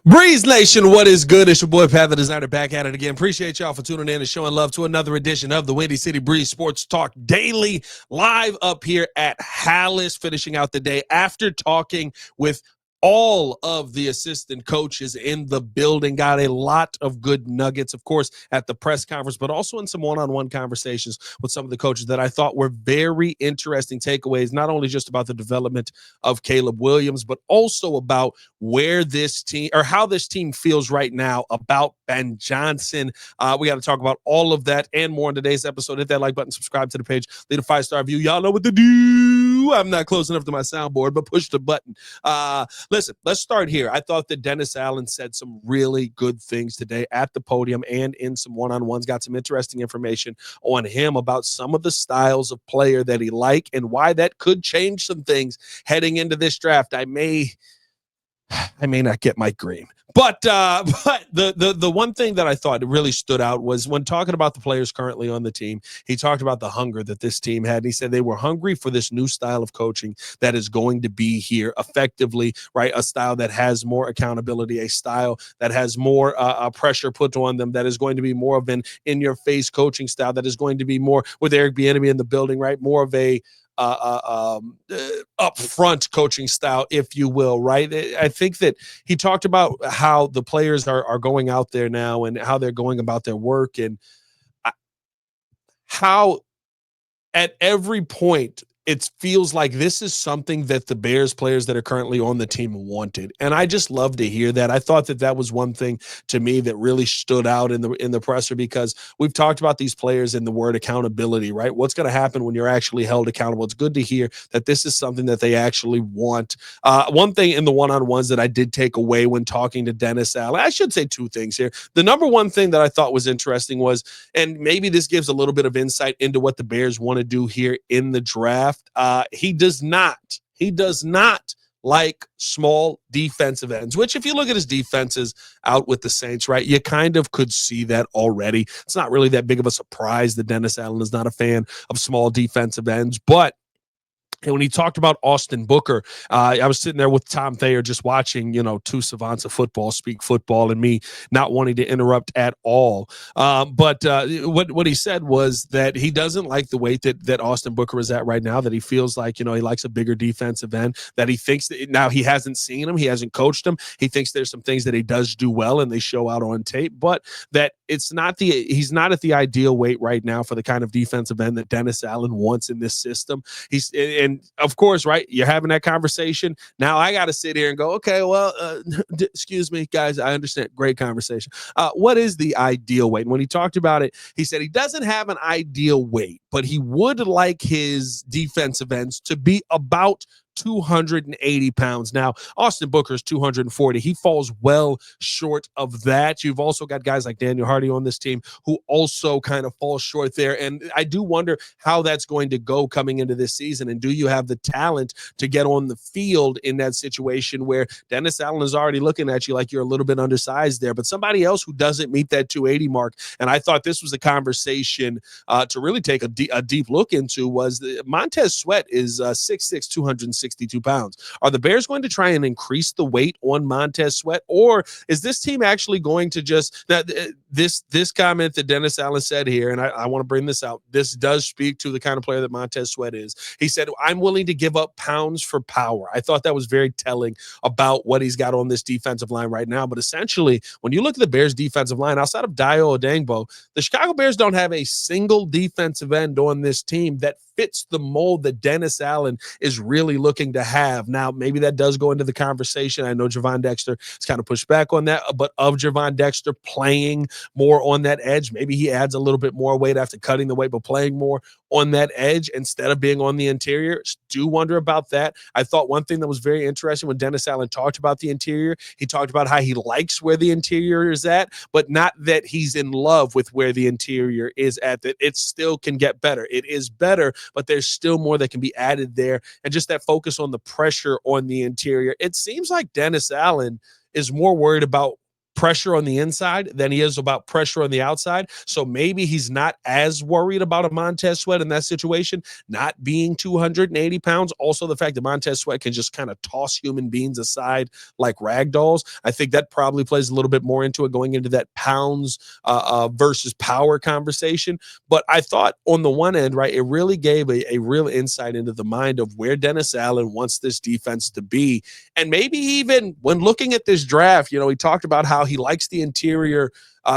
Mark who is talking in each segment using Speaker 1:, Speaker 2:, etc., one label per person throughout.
Speaker 1: Breeze Nation, what is good? It's your boy Pat the Designer back at it again. Appreciate y'all for tuning in and showing love to another edition of the Windy City Breeze Sports Talk Daily, live up here at Hallis, finishing out the day after talking with all of the assistant coaches in the building. Got a lot of good nuggets, of course, at the press conference, but also in some one-on-one conversations with some of the coaches that I thought were very interesting takeaways, not only just about the development of Caleb Williams, but also about where this team or how this team feels right now about Ben Johnson. We got to talk about all of that and more in today's episode. Hit that like button, subscribe to the page, leave a 5-star review. Y'all know what to do. I'm not close enough to my soundboard, but push the button. Listen, let's start here. I thought that Dennis Allen said some really good things today at the podium and in some one-on-ones. Got some interesting information on him about some of the styles of player that he like and why that could change some things heading into this draft. I may not get Mike Green. But the one thing that I thought really stood out was when talking about the players currently on the team, he talked about the hunger that this team had. And he said they were hungry for this new style of coaching that is going to be here effectively, right? A style that has more accountability, a style that has more pressure put on them, that is going to be more of an in-your-face coaching style, that is going to be more with Eric Bieniemy in the building, right? More of a upfront coaching style, if you will, right? I think that he talked about how the players are going out there now and how they're going about their work and how at every point it feels like this is something that the Bears players that are currently on the team wanted. And I just love to hear that. I thought that was one thing to me that really stood out in the presser, because we've talked about these players and the word accountability, right? What's going to happen when you're actually held accountable? It's good to hear that this is something that they actually want. One thing in the one-on-ones that I did take away when talking to Dennis Allen, I should say two things here. The number one thing that I thought was interesting was, and maybe this gives a little bit of insight into what the Bears want to do here in the draft. He does not like small defensive ends, which if you look at his defenses out with the Saints, right, you kind of could see that already. It's not really that big of a surprise that Dennis Allen is not a fan of small defensive ends, but and when he talked about Austin Booker, I was sitting there with Tom Thayer just watching, two savants of football speak football and me not wanting to interrupt at all. But what he said was that he doesn't like the weight that Austin Booker is at right now, that he feels like, he likes a bigger defensive end, that he thinks that now he hasn't seen him, he hasn't coached him. He thinks there's some things that he does do well and they show out on tape, but that he's not at the ideal weight right now for the kind of defensive end that Dennis Allen wants in this system. And of course, right, you're having that conversation. Now I got to sit here and go, okay, well, excuse me, guys, I understand. Great conversation. What is the ideal weight? And when he talked about it, he said he doesn't have an ideal weight, but he would like his defensive ends to be about 280 pounds. Now, Austin Booker is 240. He falls well short of that. You've also got guys like Daniel Hardy on this team who also kind of fall short there. And I do wonder how that's going to go coming into this season. And do you have the talent to get on the field in that situation where Dennis Allen is already looking at you like you're a little bit undersized there, but somebody else who doesn't meet that 280 mark? And I thought this was a conversation to really take a deep look into was Montez Sweat is 6'6", 262 pounds. Are the Bears going to try and increase the weight on Montez Sweat, or is this team actually going to just this comment that Dennis Allen said here, and I want to bring this out. This does speak to the kind of player that Montez Sweat is. He said, I'm willing to give up pounds for power. I thought that was very telling about what he's got on this defensive line right now. But essentially, when you look at the Bears defensive line, outside of Dio Odangbo, the Chicago Bears don't have a single defensive end on this team that fits the mold that Dennis Allen is really looking to have. Now, maybe that does go into the conversation. I know Javon Dexter has kind of pushed back on that, but of Javon Dexter playing more on that edge, maybe he adds a little bit more weight after cutting the weight, but playing more on that edge instead of being on the interior. Do wonder about that. I thought one thing that was very interesting when Dennis Allen talked about the interior, he talked about how he likes where the interior is at, but not that he's in love with where the interior is at, that it still can get better. It is better, but there's still more that can be added there. And just that focus on the pressure on the interior. It seems like Dennis Allen is more worried about pressure on the inside than he is about pressure on the outside. So maybe he's not as worried about a Montez Sweat in that situation, not being 280 pounds. Also, the fact that Montez Sweat can just kind of toss human beings aside like rag dolls. I think that probably plays a little bit more into it, going into that pounds versus power conversation. But I thought on the one end, right, it really gave a real insight into the mind of where Dennis Allen wants this defense to be. And maybe even when looking at this draft, he talked about how he likes the interior.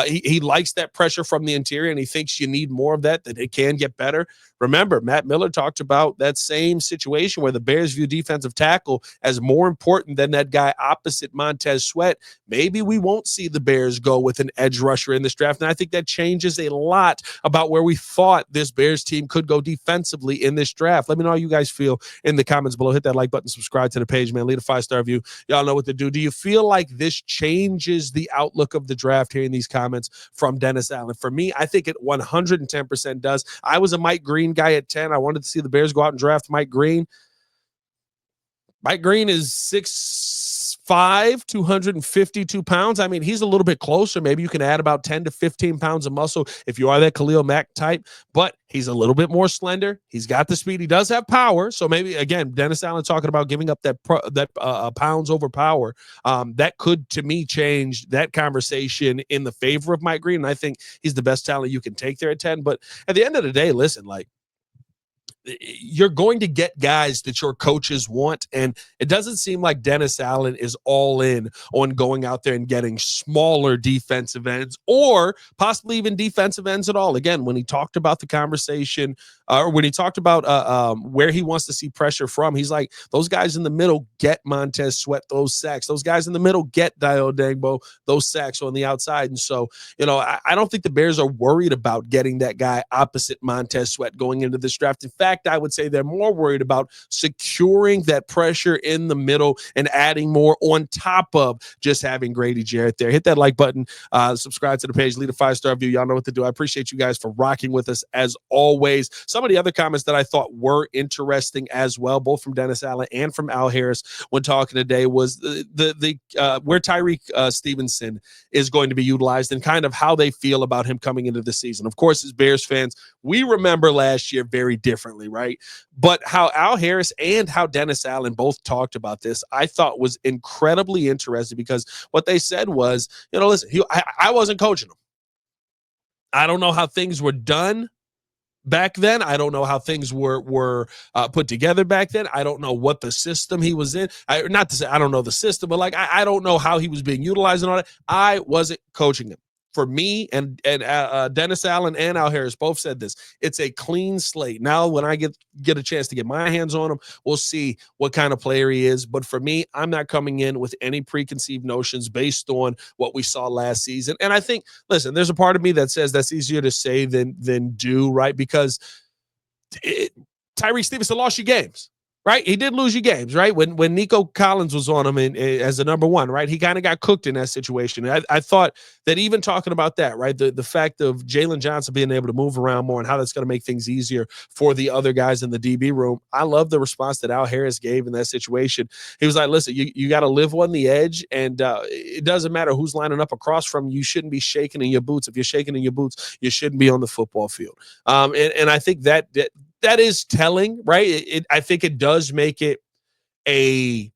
Speaker 1: He likes that pressure from the interior, and he thinks you need more of that it can get better. Remember, Matt Miller talked about that same situation where the Bears view defensive tackle as more important than that guy opposite Montez Sweat. Maybe we won't see the Bears go with an edge rusher in this draft, and I think that changes a lot about where we thought this Bears team could go defensively in this draft. Let me know how you guys feel in the comments below. Hit that like button, subscribe to the page, man. Leave a 5-star review. Y'all know what to do. Do you feel like this changes the outlook of the draft here in these comments from Dennis Allen? For me, I think it 110% does. I was a Mike Green guy at 10. I wanted to see the Bears go out and draft Mike Green. Mike Green is 6'5", 252 pounds. I mean, he's a little bit closer. Maybe you can add about 10 to 15 pounds of muscle if you are that Khalil Mack type, but he's a little bit more slender. He's got the speed. He does have power. So maybe, again, Dennis Allen talking about giving up that pounds over power. That could, to me, change that conversation in the favor of Mike Green. And I think he's the best talent you can take there at 10. But at the end of the day, listen, you're going to get guys that your coaches want, and it doesn't seem like Dennis Allen is all in on going out there and getting smaller defensive ends or possibly even defensive ends at all. Again, when he talked about the conversation or when he talked about where he wants to see pressure from, he's like, those guys in the middle get Montez Sweat those sacks. Those guys in the middle get Dio Dagbo those sacks on the outside. And so, I don't think the Bears are worried about getting that guy opposite Montez Sweat going into this draft. In fact, I would say they're more worried about securing that pressure in the middle and adding more on top of just having Grady Jarrett there. Hit that like button, subscribe to the page, leave a 5-star review. Y'all know what to do. I appreciate you guys for rocking with us as always. Some of the other comments that I thought were interesting as well, both from Dennis Allen and from Al Harris when talking today, was the where Tyreek Stevenson is going to be utilized and kind of how they feel about him coming into the season. Of course, as Bears fans, we remember last year very differently, right? But how Al Harris and how Dennis Allen both talked about this, I thought was incredibly interesting, because what they said was, listen, I wasn't coaching him. I don't know how things were done back then. I don't know how things were put together back then. I don't know what the system he was in. Not to say I don't know the system, but I don't know how he was being utilized and all that. I wasn't coaching him. For me and Dennis Allen and Al Harris both said this. It's a clean slate. Now, when I get a chance to get my hands on him, we'll see what kind of player he is. But for me, I'm not coming in with any preconceived notions based on what we saw last season. And I think, listen, there's a part of me that says that's easier to say than do, right? Because Tyreek Stevenson lost you games. Right, he did lose you games, right? When Nico Collins was on him as a number one, right? He kind of got cooked in that situation. I thought that even talking about that, right, the fact of Jalen Johnson being able to move around more and how that's going to make things easier for the other guys in the DB room. I love the response that Al Harris gave in that situation. He was like, "Listen, you got to live on the edge, and it doesn't matter who's lining up across from you. You shouldn't be shaking in your boots. If you're shaking in your boots, you shouldn't be on the football field." And I think that is telling, right? I think it does make it a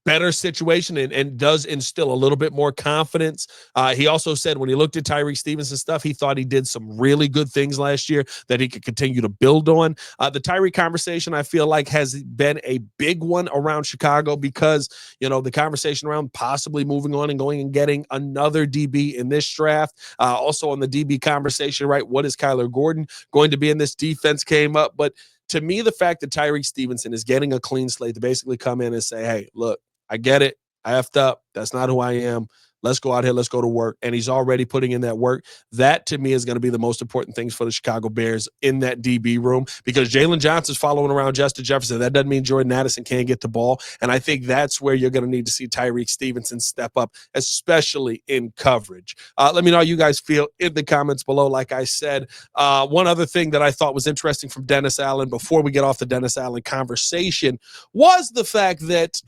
Speaker 1: better situation and does instill a little bit more confidence. He also said when he looked at Tyreek Stevenson stuff, he thought he did some really good things last year that he could continue to build on. The Tyreek conversation, I feel like, has been a big one around Chicago because, the conversation around possibly moving on and going and getting another DB in this draft. Also on the DB conversation, right? What is Kyler Gordon going to be in this defense came up. But to me, the fact that Tyreek Stevenson is getting a clean slate to basically come in and say, hey, look, I get it. I effed up. That's not who I am. Let's go out here. Let's go to work. And he's already putting in that work. That, to me, is going to be the most important things for the Chicago Bears in that DB room, because Jalen Johnson's following around Justin Jefferson. That doesn't mean Jordan Addison can't get the ball. And I think that's where you're going to need to see Tyreek Stevenson step up, especially in coverage. Let me know how you guys feel in the comments below. Like I said, one other thing that I thought was interesting from Dennis Allen before we get off the Dennis Allen conversation was the fact that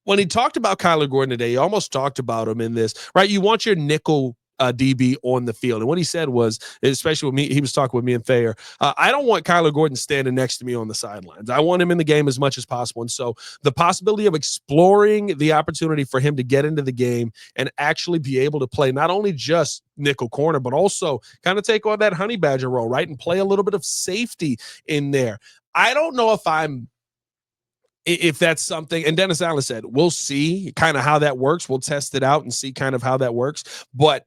Speaker 1: when he talked about Kyler Gordon today, he almost talked about him in this, right? You want your nickel DB on the field. And what he said was, especially with me, he was talking with me and Thayer, I don't want Kyler Gordon standing next to me on the sidelines. I want him in the game as much as possible. And so the possibility of exploring the opportunity for him to get into the game and actually be able to play not only just nickel corner, but also kind of take on that honey badger role, right? And play a little bit of safety in there. I don't know if that's something, and Dennis Allen said, we'll see kind of how that works. We'll test it out and see kind of how that works. But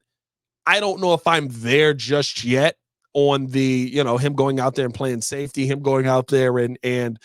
Speaker 1: I don't know if I'm there just yet on the, him going out there and playing safety, him going out there and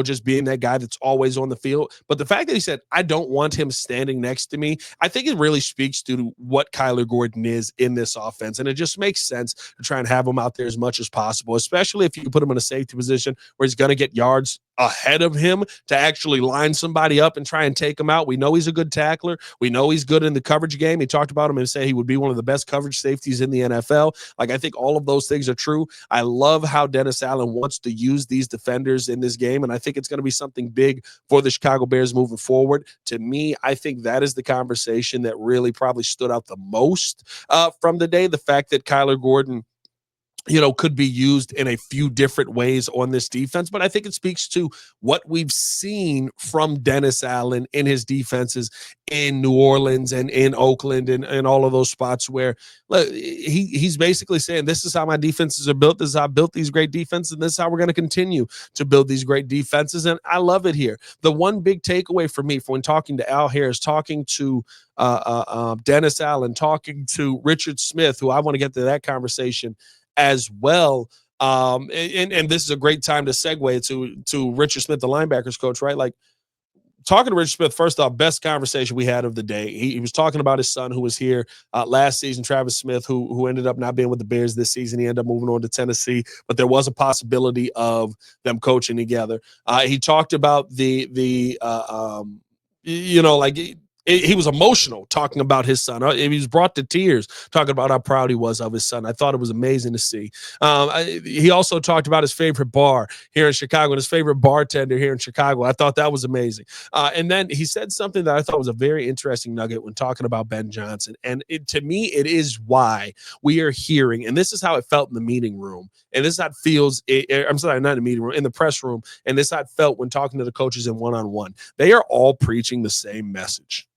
Speaker 1: just being that guy that's always on the field. But the fact that he said, I don't want him standing next to me, I think it really speaks to what Kyler Gordon is in this offense. And it just makes sense to try and have him out there as much as possible, especially if you put him in a safety position where he's going to get yards ahead of him to actually line somebody up and try and take him out. We know he's a good tackler. We know he's good in the coverage game. He talked about him and said he would be one of the best coverage safeties in the NFL. Like, I think all of those things are true. I love how Dennis Allen wants to use these defenders in this game, and I think it's going to be something big for the Chicago Bears moving forward. To me, I think that is the conversation that really probably stood out the most from the day. The fact that Kyler Gordon could be used in a few different ways on this defense. But I think it speaks to what we've seen from Dennis Allen in his defenses in New Orleans and in Oakland and all of those spots where look, he's basically saying, this is how my defenses are built. This is how I built these great defenses. And this is how we're going to continue to build these great defenses. And I love it here. The one big takeaway for me from when talking to Al Harris, talking to Dennis Allen, talking to Richard Smith, who I want to get to that conversation as well. And this is a great time to segue to Richard Smith, the linebackers coach, right? Like, talking to Richard Smith, first off, best conversation we had of the day. He was talking about his son who was here last season, Travis Smith, who ended up not being with the Bears this season. He ended up moving on to Tennessee, but there was a possibility of them coaching together. He talked about he was emotional talking about his son. He was brought to tears talking about how proud he was of his son. I thought it was amazing to see. He also talked about his favorite bar here in Chicago and his favorite bartender here in Chicago. I thought that was amazing. And then he said something that I thought was a very interesting nugget when talking about Ben Johnson. And to me, it is why we are hearing, and this is how it felt in the meeting room. And this is how it feels. I'm sorry, not in the meeting room, in the press room. And this is how it felt when talking to the coaches in one-on-one. They are all preaching the same message.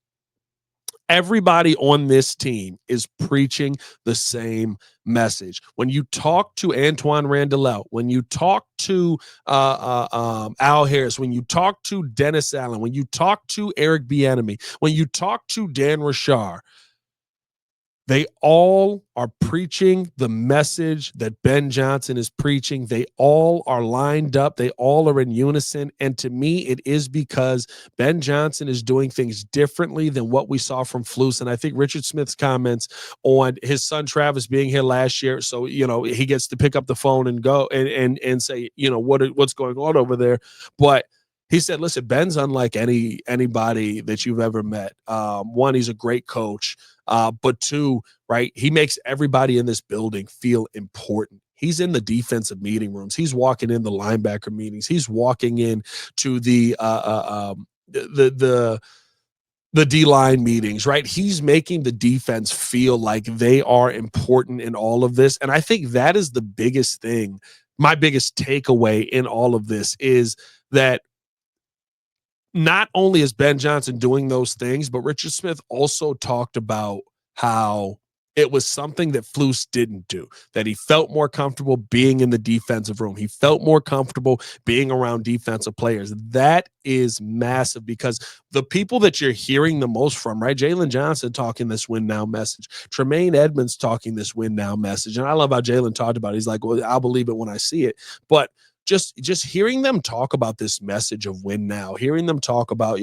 Speaker 1: Everybody on this team is preaching the same message. When you talk to Antoine Randall, when you talk to Al Harris, when you talk to Dennis Allen, when you talk to Eric Bieniemy, when you talk to Dan Rashar, they all are preaching the message that Ben Johnson is preaching. They all are lined up. They all are in unison. And to me, it is because Ben Johnson is doing things differently than what we saw from Flus. And I think Richard Smith's comments on his son Travis being here last year, so he gets to pick up the phone and go and say, what's going on over there. But he said, listen, Ben's unlike anybody that you've ever met. One, he's a great coach. But two, right, he makes everybody in this building feel important. He's in the defensive meeting rooms. He's walking in the linebacker meetings. He's walking in to the D-line meetings, right? He's making the defense feel like they are important in all of this. And I think that is the biggest thing. My biggest takeaway in all of this is that not only is Ben Johnson doing those things, but Richard Smith also talked about how it was something that Flus didn't do, that he felt more comfortable being in the defensive room. He felt more comfortable being around defensive players. That is massive because the people that you're hearing the most from, right? Jalen Johnson talking this win now message, Tremaine Edmonds talking this win now message. And I love how Jalen talked about it. He's like, well, I'll believe it when I see it. But just hearing them talk about this message of win now, hearing them talk about,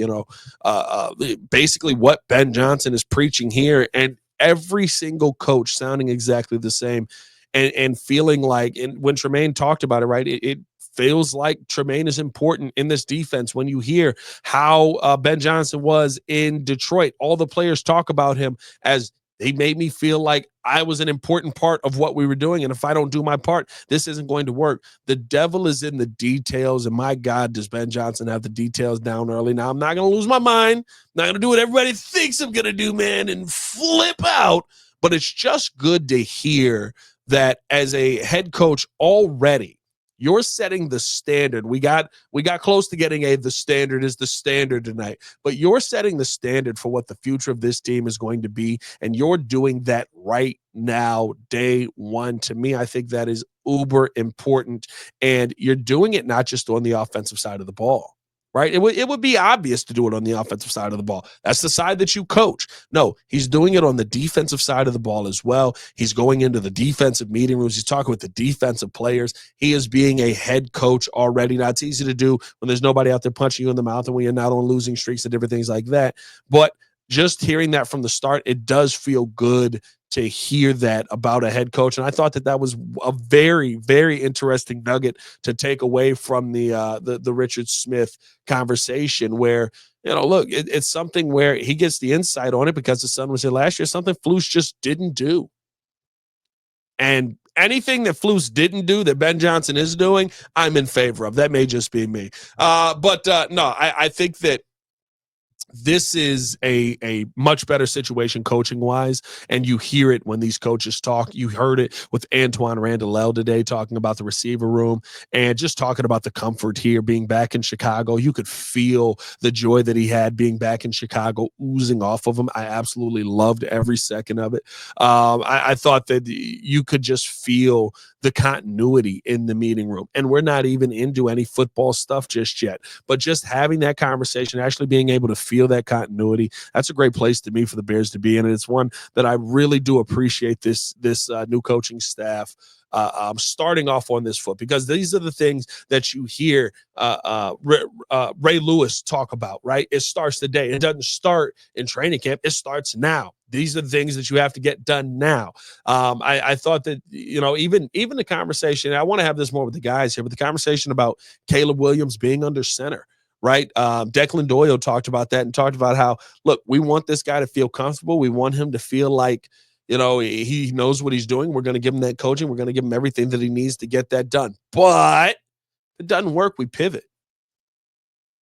Speaker 1: basically what Ben Johnson is preaching here, and every single coach sounding exactly the same and feeling like, and when Tremaine talked about it, right, it feels like Tremaine is important in this defense. When you hear how Ben Johnson was in Detroit, all the players talk about him as He made me feel like I was an important part of what we were doing. And if I don't do my part, this isn't going to work. The devil is in the details. And my God, does Ben Johnson have the details down early? Now, I'm not going to lose my mind. I'm not going to do what everybody thinks I'm going to do, man, and flip out. But it's just good to hear that as a head coach already, you're setting the standard. We got close to getting the standard is the standard tonight, but you're setting the standard for what the future of this team is going to be, and you're doing that right now, day one. To me, I think that is uber important, and you're doing it not just on the offensive side of the ball. Right. It would be obvious to do it on the offensive side of the ball. That's the side that you coach. No, he's doing it on the defensive side of the ball as well. He's going into the defensive meeting rooms. He's talking with the defensive players. He is being a head coach already. Now, it's easy to do when there's nobody out there punching you in the mouth and when you're not on losing streaks and different things like that. But just hearing that from the start, it does feel good to hear that about a head coach. And I thought that was a very, very interesting nugget to take away from the Richard Smith conversation where, look, it's something where he gets the insight on it because the son was here last year, something Flus just didn't do. And anything that Flus didn't do that Ben Johnson is doing, I'm in favor of. That may just be me. But no, I think that this is a much better situation coaching wise, and you hear it when these coaches talk. You heard it with Antoine Randall today talking about the receiver room and just talking about the comfort here being back in Chicago. You could feel the joy that he had being back in Chicago oozing off of him. I absolutely loved every second of it. I thought that you could just feel the continuity in the meeting room, and we're not even into any football stuff just yet, but just having that conversation, actually being able to feel that continuity, that's a great place to me for the Bears to be in. And it's one that I really do appreciate this new coaching staff starting off on this foot, because these are the things that you hear Ray Lewis talk about, right? It starts today. It doesn't start in training camp. It starts now. These are the things that you have to get done now. I thought that, even the conversation, I want to have this more with the guys here, but the conversation about Caleb Williams being under center, right? Declan Doyle talked about that and talked about how, look, we want this guy to feel comfortable. We want him to feel like, he knows what he's doing. We're going to give him that coaching. We're going to give him everything that he needs to get that done. But if it doesn't work, we pivot.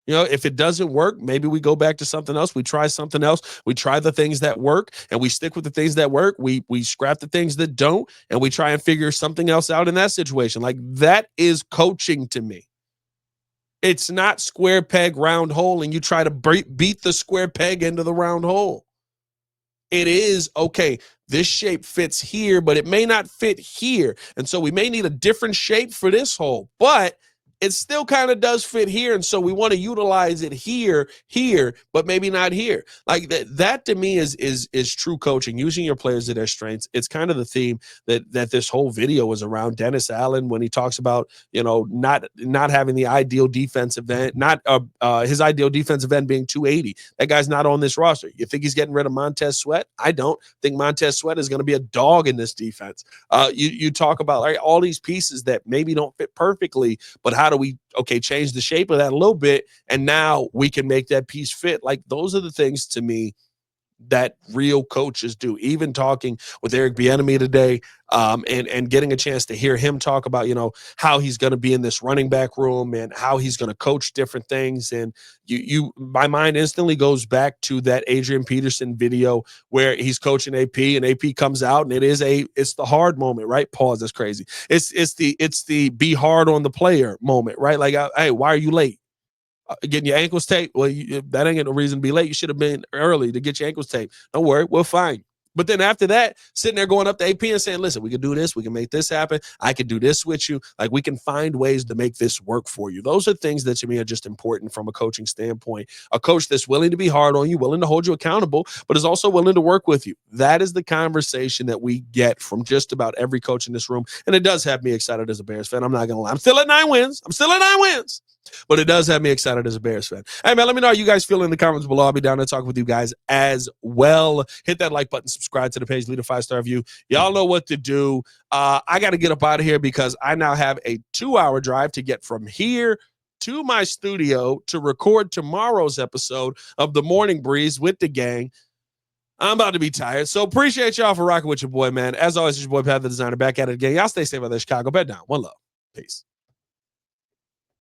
Speaker 1: If it doesn't work, maybe we go back to something else. We try something else. We try the things that work and we stick with the things that work. We scrap the things that don't, and we try and figure something else out in that situation. Like, that is coaching to me. It's not square peg, round hole, and you try to beat the square peg into the round hole. It is, okay, this shape fits here, but it may not fit here. And so we may need a different shape for this hole, but it still kind of does fit here. And so we want to utilize it here, but maybe not here. Like that to me is true coaching, using your players to their strengths. It's kind of the theme that this whole video is around. Dennis Allen, when he talks about, not having the ideal defensive end, not his ideal defensive end being 280. That guy's not on this roster. You think he's getting rid of Montez Sweat? I don't think Montez Sweat is going to be a dog in this defense. You talk about all these pieces that maybe don't fit perfectly, but how do we change the shape of that a little bit, and now we can make that piece fit? Like, those are the things to me that real coaches do. Even talking with Eric Bieniemy today, and getting a chance to hear him talk about, how he's going to be in this running back room and how he's going to coach different things. And my mind instantly goes back to that Adrian Peterson video where he's coaching AP and AP comes out and it's the hard moment, right? Pause. That's crazy. It's the be hard on the player moment, right? Like, hey, why are you late? Getting your ankles taped? Well, that ain't no reason to be late. You should have been early to get your ankles taped. Don't worry, we're fine. But then after that, sitting there going up to AP and saying, listen, we can do this. We can make this happen. I can do this with you. Like, we can find ways to make this work for you. Those are things that to me are just important from a coaching standpoint. A coach that's willing to be hard on you, willing to hold you accountable, but is also willing to work with you. That is the conversation that we get from just about every coach in this room. And it does have me excited as a Bears fan. I'm not going to lie. I'm still at 9 wins. But it does have me excited as a Bears fan. Hey, man, let me know how you guys feel in the comments below. I'll be down there talking with you guys as well. Hit that like button, subscribe to the page, leave a 5-star review. Y'all know what to do. I got to get up out of here because I now have a 2-hour drive to get from here to my studio to record tomorrow's episode of The Morning Breeze with the gang. I'm about to be tired. So appreciate y'all for rocking with your boy, man. As always, it's your boy Pat the Designer back at it again. Y'all stay safe out there, Chicago. Bet down. One love. Peace.